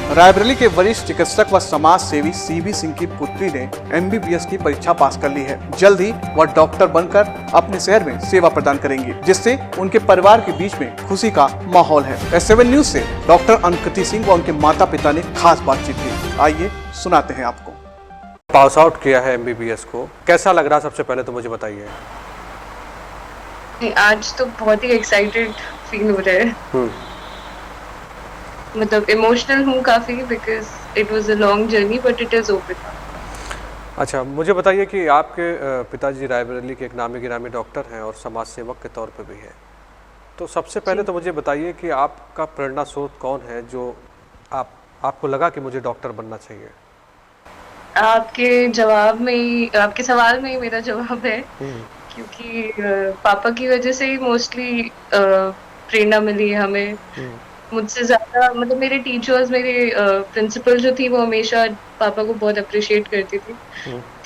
रायबरेली के वरिष्ठ चिकित्सक व समाज सेवी सीबी सिंह की पुत्री ने एमबीबीएस की परीक्षा पास कर ली है। जल्द ही वह डॉक्टर बनकर अपने शहर में सेवा प्रदान करेंगी, जिससे उनके परिवार के बीच में खुशी का माहौल है। S7 न्यूज से डॉक्टर अनुकृति सिंह व उनके माता पिता ने खास बातचीत की। आइए सुनाते हैं आपको। पास आउट किया है एमबीबीएस को, कैसा लग रहा, सबसे पहले तो मुझे बताइए। आज तो बहुत ही एक्साइटेड फील हो रहा है। मतलब इमोशनल हूँ काफी, because it was a long journey but it is over. अच्छा, मुझे बताइए कि आपके पिताजी रायबरेली के एक नामी गिरामी डॉक्टर हैं और समाज सेवक के तौर पे भी है, तो सबसे पहले तो मुझे बताइए कि आपका प्रेरणा स्रोत कौन है जो आपको लगा कि मुझे डॉक्टर बनना चाहिए। आपके सवाल में ही मेरा जवाब है, क्योंकि पापा की वजह से ही मोस्टली प्रेरणा मिली है हमें। मुझसे ज्यादा मतलब मेरे टीचर्स, मेरे प्रिंसिपल जो थी वो हमेशा पापा को बहुत अप्रिशिएट करती थी,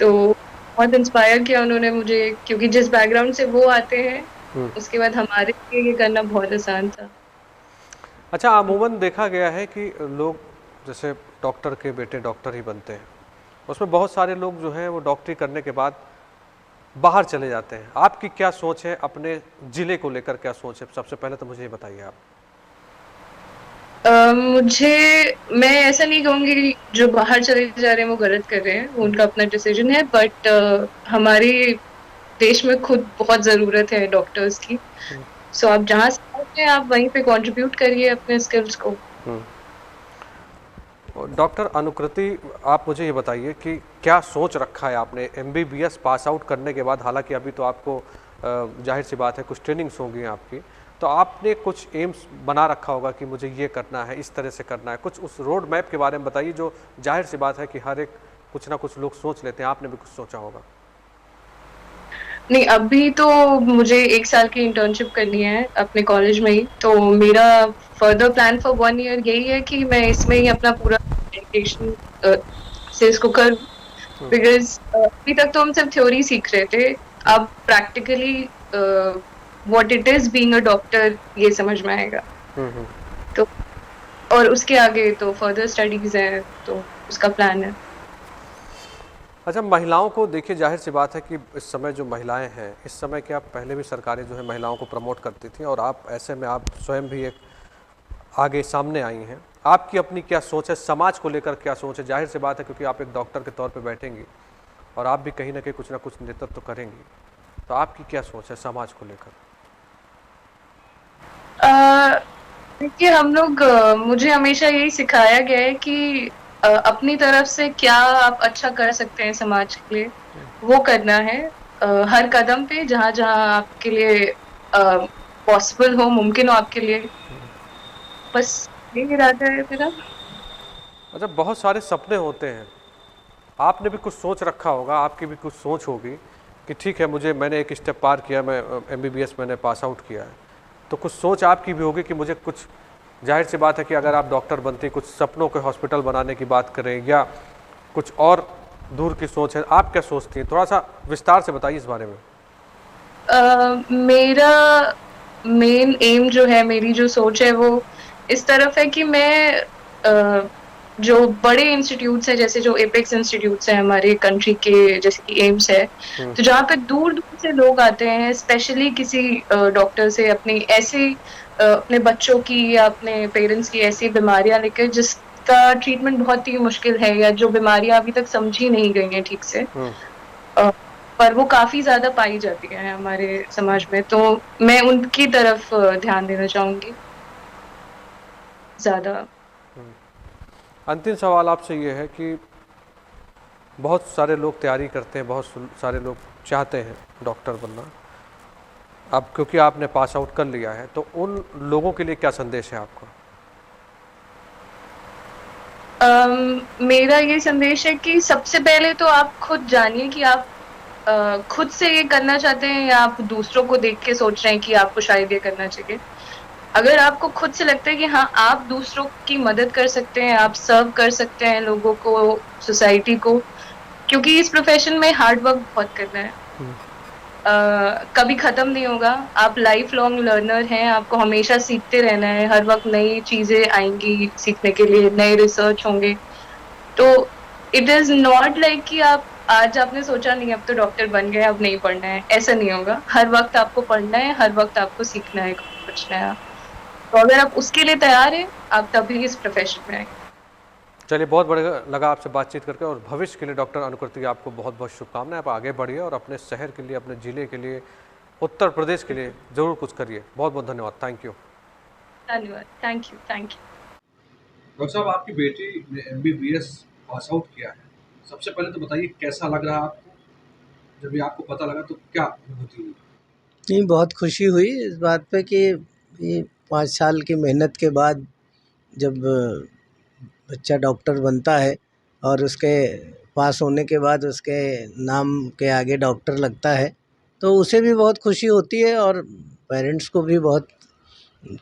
तो बहुत इंस्पायर किया उन्होंने मुझे, क्योंकि जिस बैकग्राउंड से वो आते हैं उसके बाद हमारे लिए ये करना बहुत आसान था। अच्छा, अमूमन देखा गया है कि लोग जैसे डॉक्टर के बेटे डॉक्टर ही बनते हैं, उसमें बहुत सारे लोग जो हैं वो डॉक्टरी करने के बाद बाहर चले जाते हैं। आपकी क्या सोच है, अपने ज़िले को लेकर क्या सोच है, सबसे पहले तो मुझे ये बताइए आप। मैं ऐसा नहीं कहूंगी कि जो बाहर चले जा रहे हैं वो गलत कर रहे हैं, वो उनका अपना डिसीजन है, बट हमारे देश में खुद बहुत जरूरत है डॉक्टर्स की। सो आप जहाँ से आप वहीं पे कंट्रीब्यूट करिए अपने स्किल्स को। डॉक्टर अनुकृति, आप मुझे ये बताइए कि क्या सोच रखा है आपने एमबीबीएस पास आउट करने के बाद। हालांकि अभी तो आपको जाहिर सी बात है कुछ ट्रेनिंग्स होंगी आपकी, तो आपने कुछ एम्स बना रखा होगा कि मुझे ये करना है, इस तरह से करना है। कुछ उस रोड मैप के बारे में बताइए, जो जाहिर सी बात है कि हर एक कुछ ना कुछ लोग सोच लेते हैं, आपने भी कुछ सोचा होगा। नहीं, अभी तो मुझे 1 साल की इंटर्नशिप करनी है अपने कॉलेज में ही, तो मेरा फर्दर प्लान फॉर 1 ईयर यही है कि मैं इसमें ही अपना पूरा डेडिकेशन से इसको करूं, बिकॉज अभी तक तो हम सिर्फ थ्योरी सीख रहे थे, अब practically what it is being a doctor ये समझ में आएगा। तो और उसके आगे तो फर्दर स्टडीज हैं, तो उसका प्लान है। अच्छा, महिलाओं को देखिए, जाहिर सी बात है कि इस समय जो महिलाएं हैं, इस समय क्या पहले भी सरकारें जो है महिलाओं को प्रमोट करती थी, और आप ऐसे में आप स्वयं भी एक आगे सामने आई हैं। आपकी अपनी क्या सोच है, समाज को लेकर क्या सोच है। जाहिर सी बात है क्योंकि आप एक डॉक्टर के तौर पे बैठेंगी और आप भी कहीं ना कहीं कुछ ना कुछ नेतृत्व तो करेंगी, तो आपकी क्या सोच है समाज को लेकर। देखिए, मुझे हमेशा यही सिखाया गया है कि अपनी तरफ से क्या आप अच्छा कर सकते हैं समाज के लिए, वो करना है। हर कदम पे जहाँ जहाँ आपके लिए पॉसिबल हो, मुमकिन हो आपके लिए, बस यही इरादा है मेरा। अच्छा, बहुत सारे सपने होते हैं, आपने भी कुछ सोच रखा होगा, आपकी भी कुछ सोच होगी कि ठीक है, मैंने एक स्टेप पार किया, मैं एमबीबीएस मैंने पास आउट किया है, तो कुछ सोच आपकी भी होगी कि मुझे कुछ, जाहिर सी बात है कि अगर आप डॉक्टर बनते, कुछ सपनों के हॉस्पिटल बनाने की बात करें या कुछ और दूर की सोच है, आप क्या सोचती हैं, थोड़ा सा विस्तार से बताइए इस बारे में। मेरा मेन एम जो है, मेरी जो सोच है वो इस तरफ है कि मैं जो बड़े इंस्टीट्यूट्स हैं, जैसे जो एपेक्स इंस्टीट्यूट्स हैं हमारे कंट्री के, जैसे कि एम्स है, तो जहाँ पे दूर दूर से लोग आते हैं स्पेशली किसी डॉक्टर से अपने बच्चों की या अपने पेरेंट्स की ऐसी बीमारियां लेकर जिसका ट्रीटमेंट बहुत ही मुश्किल है, या जो बीमारियां अभी तक समझी नहीं गई हैं ठीक से, पर वो काफी ज्यादा पाई जाती है हमारे समाज में, तो मैं उनकी तरफ ध्यान देना चाहूंगी ज्यादा। अंतिम सवाल आपसे ये है कि बहुत सारे लोग तैयारी करते हैं, बहुत सारे लोग चाहते हैं डॉक्टर बनना, अब क्योंकि आपने पास आउट कर लिया है, तो उन लोगों के लिए क्या संदेश है आपका। मेरा ये संदेश है कि सबसे पहले तो आप खुद जानिए कि आप खुद से ये करना चाहते हैं या आप दूसरों को देख के सोच रहे हैं कि आपको शायद ये करना चाहिए। अगर आपको खुद से लगता है कि हाँ, आप दूसरों की मदद कर सकते हैं, आप सर्व कर सकते हैं लोगों को, सोसाइटी को, क्योंकि इस प्रोफेशन में हार्ड वर्क बहुत करना है, कभी खत्म नहीं होगा। आप लाइफ लॉन्ग लर्नर हैं, आपको हमेशा सीखते रहना है, हर वक्त नई चीजें आएंगी सीखने के लिए, नए रिसर्च होंगे। तो इट इज नॉट लाइक कि आप आज आपने सोचा नहीं अब तो डॉक्टर बन गए अब नहीं पढ़ना है, ऐसा नहीं होगा। हर वक्त आपको पढ़ना है, हर वक्त आपको सीखना है कुछ नया। तो अगर आप उसके लिए तैयार हैं, आप तभी इस प्रोफेशन में आएंगे। चलिए, बहुत बढ़िया लगा आपसे बातचीत करके, और भविष्य के लिए डॉक्टर अनुकृति आपको बहुत बहुत शुभकामनाएं। आप आगे बढ़िए और अपने शहर के लिए, अपने ज़िले के लिए, उत्तर प्रदेश के लिए ज़रूर कुछ करिए। बहुत बहुत धन्यवाद। Thank you. धन्यवाद। Thank you. Thank you. Doctor साहब, आपकी बेटी ने एमबीबीएस पास आउट किया है। सबसे पहले तो बताइए कैसा लग रहा है आपको? जब ये आपको पता लगा तो क्या अनुभूति हुई? नहीं, बहुत खुशी हुई इस बात पे कि ये 5 साल की मेहनत के बाद जब बच्चा डॉक्टर बनता है और उसके पास होने के बाद उसके नाम के आगे डॉक्टर लगता है, तो उसे भी बहुत खुशी होती है और पेरेंट्स को भी बहुत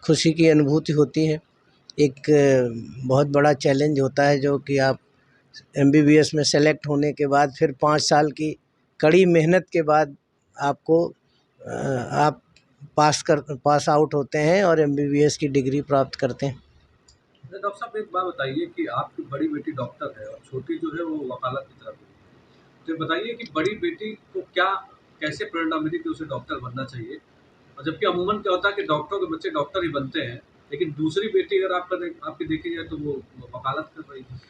खुशी की अनुभूति होती है। एक बहुत बड़ा चैलेंज होता है जो कि आप एमबीबीएस में सेलेक्ट होने के बाद फिर 5 साल की कड़ी मेहनत के बाद आपको आप पास आउट होते हैं और एमबीबीएस की डिग्री प्राप्त करते हैं। डॉक्टर साहब, एक बात बताइए कि आपकी बड़ी बेटी डॉक्टर है और छोटी जो है वो वकालत की तरफ है। तो बताइए कि बड़ी बेटी को क्या कैसे प्रेरणा मिली कि उसे डॉक्टर बनना चाहिए? और जबकि अमूमन क्या होता है कि डॉक्टरों के बच्चे डॉक्टर ही बनते हैं, लेकिन दूसरी बेटी अगर आपकी देखी जाए तो वो वकालत कर रही है।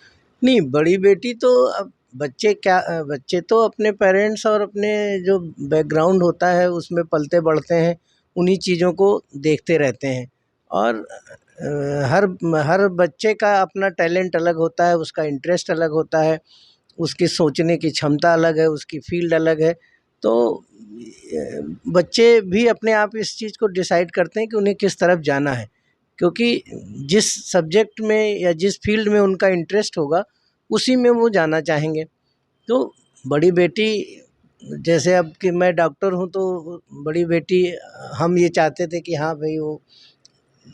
नहीं, बड़ी बेटी तो अब बच्चे तो अपने पेरेंट्स और अपने जो बैकग्राउंड होता है उसमें पलते बढ़ते हैं, उन्हीं चीज़ों को देखते रहते हैं। और हर हर बच्चे का अपना टैलेंट अलग होता है, उसका इंटरेस्ट अलग होता है, उसकी सोचने की क्षमता अलग है, उसकी फील्ड अलग है। तो बच्चे भी अपने आप इस चीज़ को डिसाइड करते हैं कि उन्हें किस तरफ जाना है, क्योंकि जिस सब्जेक्ट में या जिस फील्ड में उनका इंटरेस्ट होगा उसी में वो जाना चाहेंगे। तो बड़ी बेटी, जैसे अब कि मैं डॉक्टर हूँ तो बड़ी बेटी, हम ये चाहते थे कि हाँ भाई वो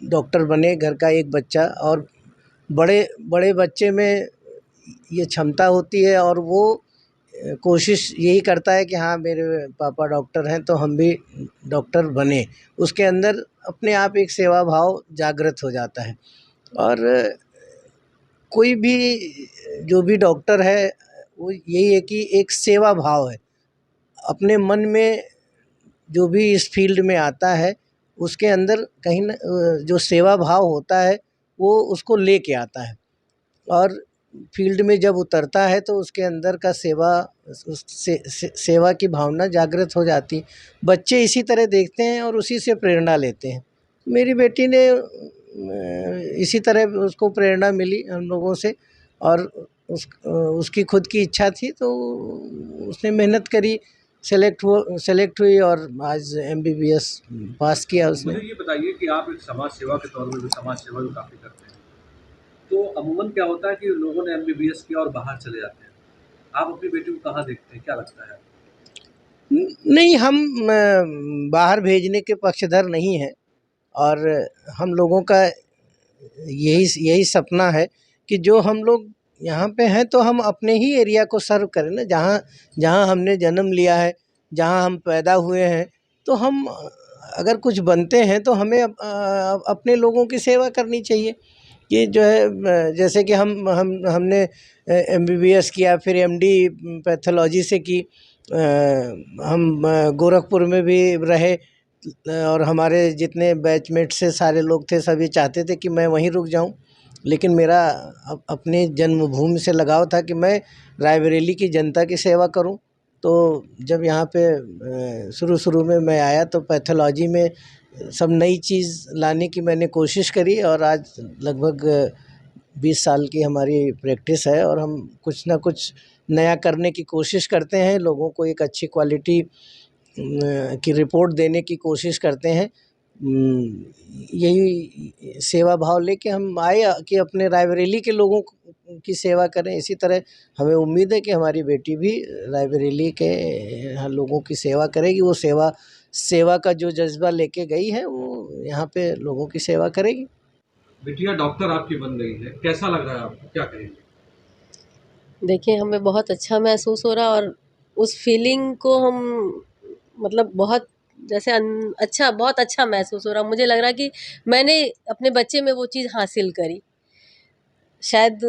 डॉक्टर बने, घर का एक बच्चा। और बड़े बड़े बच्चे में ये क्षमता होती है और वो कोशिश यही करता है कि हाँ मेरे पापा डॉक्टर हैं तो हम भी डॉक्टर बने। उसके अंदर अपने आप एक सेवा भाव जागृत हो जाता है। और कोई भी जो भी डॉक्टर है वो यही है कि एक सेवा भाव है अपने मन में, जो भी इस फील्ड में आता है उसके अंदर कहीं न जो सेवा भाव होता है वो उसको लेके आता है। और फील्ड में जब उतरता है तो उसके अंदर का सेवा की भावना जागृत हो जाती है। बच्चे इसी तरह देखते हैं और उसी से प्रेरणा लेते हैं। मेरी बेटी ने इसी तरह उसको प्रेरणा मिली हम लोगों से, और उसकी खुद की इच्छा थी तो उसने मेहनत करी, सेलेक्ट हुई और आज एमबीबीएस पास किया उसने। मुझे ये बताइए कि आप एक समाज सेवा के तौर में भी समाज सेवा भी काफ़ी करते हैं, तो अमूमन क्या होता है कि लोगों ने एमबीबीएस किया और बाहर चले जाते हैं। आप अपनी बेटी को कहाँ देखते हैं, क्या लगता है? नहीं, हम बाहर भेजने के पक्षधर नहीं हैं और हम लोगों का यही सपना है कि जो हम लोग यहाँ पे हैं तो हम अपने ही एरिया को सर्व करें ना, जहाँ जहाँ हमने जन्म लिया है, जहाँ हम पैदा हुए हैं। तो हम अगर कुछ बनते हैं तो हमें अपने लोगों की सेवा करनी चाहिए। ये जो है जैसे कि हमने एमबीबीएस किया, फिर एमडी पैथोलॉजी से की, हम गोरखपुर में भी रहे और हमारे जितने बैचमेट्स से सारे लोग थे सभी चाहते थे कि मैं वहीं रुक जाऊं, लेकिन मेरा अपने जन्मभूमि से लगाव था कि मैं रायबरेली की जनता की सेवा करूं। तो जब यहाँ पे शुरू में मैं आया तो पैथोलॉजी में सब नई चीज़ लाने की मैंने कोशिश करी और आज लगभग 20 साल की हमारी प्रैक्टिस है और हम कुछ ना कुछ नया करने की कोशिश करते हैं, लोगों को एक अच्छी क्वालिटी की रिपोर्ट देने की कोशिश करते हैं। यही सेवा भाव लेके हम आए कि अपने रायबरेली के लोगों की सेवा करें। इसी तरह हमें उम्मीद है कि हमारी बेटी भी रायबरेली के लोगों की सेवा करेगी। वो सेवा का जो जज्बा लेके गई है वो यहाँ पे लोगों की सेवा करेगी। बिटिया डॉक्टर आपकी बन गई है, कैसा लग रहा है आपको, क्या कहेंगे? देखिए, हमें बहुत अच्छा महसूस हो रहा है और उस फीलिंग को हम मतलब बहुत जैसे अच्छा, बहुत अच्छा महसूस हो रहा। मुझे लग रहा कि मैंने अपने बच्चे में वो चीज़ हासिल करी। शायद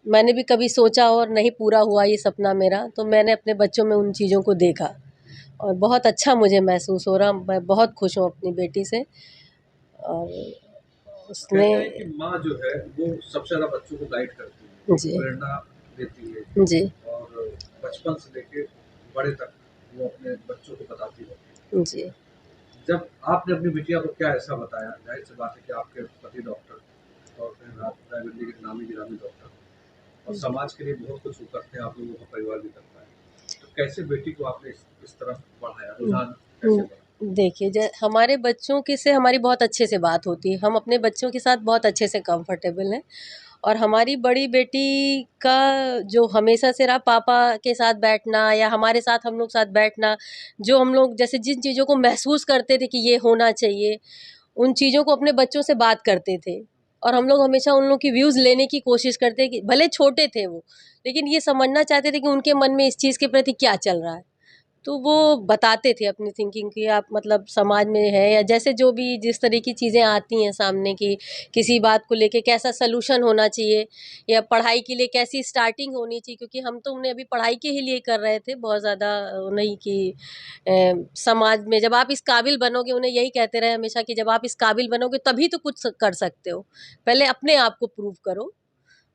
मैंने भी कभी सोचा और नहीं पूरा हुआ ये सपना मेरा, तो मैंने अपने बच्चों में उन चीज़ों को देखा और बहुत अच्छा मुझे महसूस हो रहा। मैं बहुत खुश हूँ अपनी बेटी से। और उसने कहते हैं कि माँ जो है वो सबसे ज़्यादा बच्चों को गाइड करती है, जी प्रेरणा देती है जी और बचपन से लेके बड़े तक वो अपने बच्चों को बताती रहती जी है। जब आपने अपनी बिटिया को क्या ऐसा बताया, जाहिर सी बात है कि आपके पति डॉक्टर और फिर आप रायबरेली के नामी गिरामी डॉक्टर और समाज के लिए बहुत कुछ वो करते हैं, आप लोगों का परिवार भी करता है, तो कैसे बेटी को आपने इस तरफ बढ़ाया, रुझान कैसे बढ़ा? देखिए, हमारे बच्चों के से हमारी बहुत अच्छे से बात होती है। हम अपने बच्चों के साथ बहुत अच्छे से कंफर्टेबल हैं। और हमारी बड़ी बेटी का जो हमेशा से रहा पापा के साथ बैठना या हमारे साथ हम लोग साथ बैठना, जो हम लोग जैसे जिन चीज़ों को महसूस करते थे कि ये होना चाहिए, उन चीज़ों को अपने बच्चों से बात करते थे। और हम लोग हमेशा उन लोग की व्यूज़ लेने की कोशिश करते कि भले छोटे थे वो, लेकिन ये समझना चाहते थे कि उनके मन में इस चीज़ के प्रति क्या चल रहा है। तो वो बताते थे अपनी थिंकिंग कि आप मतलब समाज में है या जैसे जो भी जिस तरह की चीज़ें आती हैं सामने की, किसी बात को लेके कैसा सलूशन होना चाहिए या पढ़ाई के लिए कैसी स्टार्टिंग होनी चाहिए, क्योंकि हम तो उन्हें अभी पढ़ाई के ही लिए कर रहे थे, बहुत ज़्यादा नहीं कि समाज में जब आप इस काबिल बनोगे, उन्हें यही कहते रहे हमेशा कि जब आप इस काबिल बनोगे तभी तो कुछ कर सकते हो, पहले अपने आप को प्रूव करो।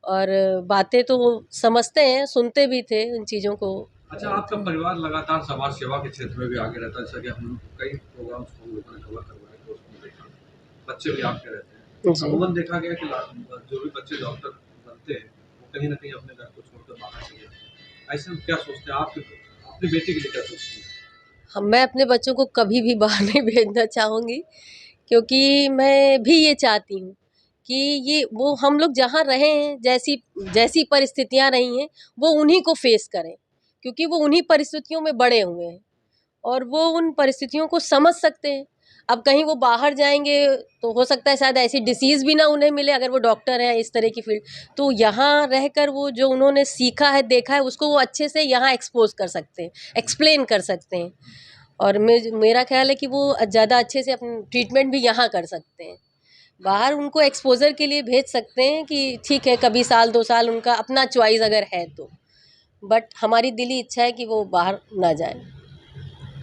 और बातें तो वो समझते हैं, सुनते भी थे उन चीज़ों को। अच्छा, आपका परिवार लगातार समाज सेवा के क्षेत्र में भी आगे रहता है, जैसा कि हम कई प्रोग्राम्स हम लोगों ने कवर करवाए तो उसमें देखा, बच्चे भी आपके रहते हैं। जी। अमूमन देखा गया कि जो भी बच्चे डॉक्टर बनते हैं वो कहीं ना कहीं अपने घर को छोड़कर बाहर चले जाते हैं। ऐसे में क्या सोचते हैं आप, अपनी बेटी के लिए क्या सोचती हैं? मैं अपने बच्चों को कभी भी बाहर नहीं भेजना चाहूँगी, क्योंकि मैं भी ये चाहती हूँ कि ये वो हम लोग जहाँ रहे हैं, जैसी जैसी परिस्थितियाँ रही हैं, वो उन्हीं को फेस करें, क्योंकि वो उन्हीं परिस्थितियों में बड़े हुए हैं और वो उन परिस्थितियों को समझ सकते हैं। अब कहीं वो बाहर जाएँगे तो हो सकता है शायद ऐसी डिसीज़ भी ना उन्हें मिले, अगर वो डॉक्टर हैं इस तरह की फ़ील्ड, तो यहाँ रहकर वो जो उन्होंने सीखा है, देखा है, उसको वो अच्छे से यहाँ एक्सपोज़ कर सकते हैं, एक्सप्लेन कर सकते हैं। और मेरा ख़्याल है कि वो ज़्यादा अच्छे से अपनी ट्रीटमेंट भी यहाँ कर सकते हैं। बाहर उनको एक्सपोज़र के लिए भेज सकते हैं कि ठीक है, कभी साल 2 साल उनका अपना चॉइस अगर है तो। बट हमारी दिली इच्छा है कि वो बाहर ना जाएँ।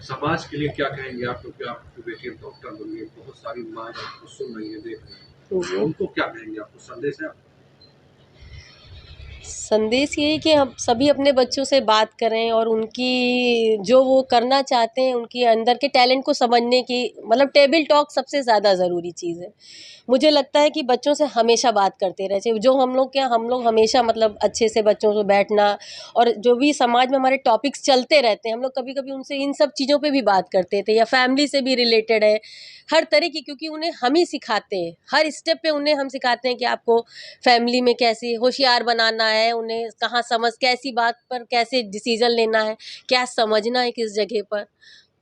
समाज के लिए क्या कहेंगे आप, क्योंकि आपकी बेटी अब डॉक्टर बन गई, बहुत सारी माँ आपको सुन रही है, देख रही जी। है, उनको क्या कहेंगे, आपको संदेश है? संदेश यही कि हम सभी अपने बच्चों से बात करें और उनकी जो वो करना चाहते हैं, उनके अंदर के टैलेंट को समझने की, मतलब टेबल टॉक सबसे ज़्यादा ज़रूरी चीज़ है। मुझे लगता है कि बच्चों से हमेशा बात करते रहना चाहिए। जो हम लोग हमेशा मतलब अच्छे से बच्चों से बैठना और जो भी समाज में हमारे टॉपिक्स चलते रहते हैं, हम लोग कभी-कभी उनसे इन सब चीज़ों पे भी बात करते थे, या फैमिली से भी रिलेटेड है, हर तरह की, क्योंकि उन्हें हम ही सिखाते हैं। हर स्टेप पे उन्हें हम सिखाते हैं कि आपको फैमिली में कैसे होशियार बनाना है, उन्हें कहाँ समझ कैसी बात पर कैसे डिसीज़न लेना है, क्या समझना है किस जगह पर।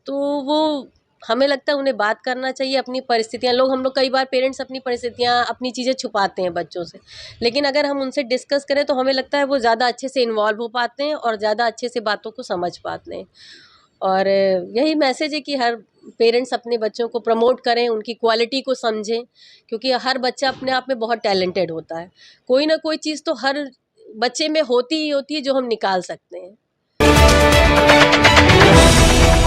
तो वो हमें लगता है उन्हें बात करना चाहिए अपनी परिस्थितियाँ। हम लोग कई बार पेरेंट्स अपनी परिस्थितियाँ, अपनी चीज़ें छुपाते हैं बच्चों से। लेकिन अगर हम उनसे डिस्कस करें तो हमें लगता है वो ज़्यादा अच्छे से इन्वॉल्व हो पाते हैं और ज़्यादा अच्छे से बातों को समझ पाते हैं। और यही मैसेज है कि हर पेरेंट्स अपने बच्चों को प्रमोट करें, उनकी क्वालिटी को समझें, क्योंकि हर बच्चा अपने आप में बहुत टैलेंटेड होता है। कोई ना कोई चीज़ तो हर बच्चे में होती ही होती है जो हम निकाल सकते हैं।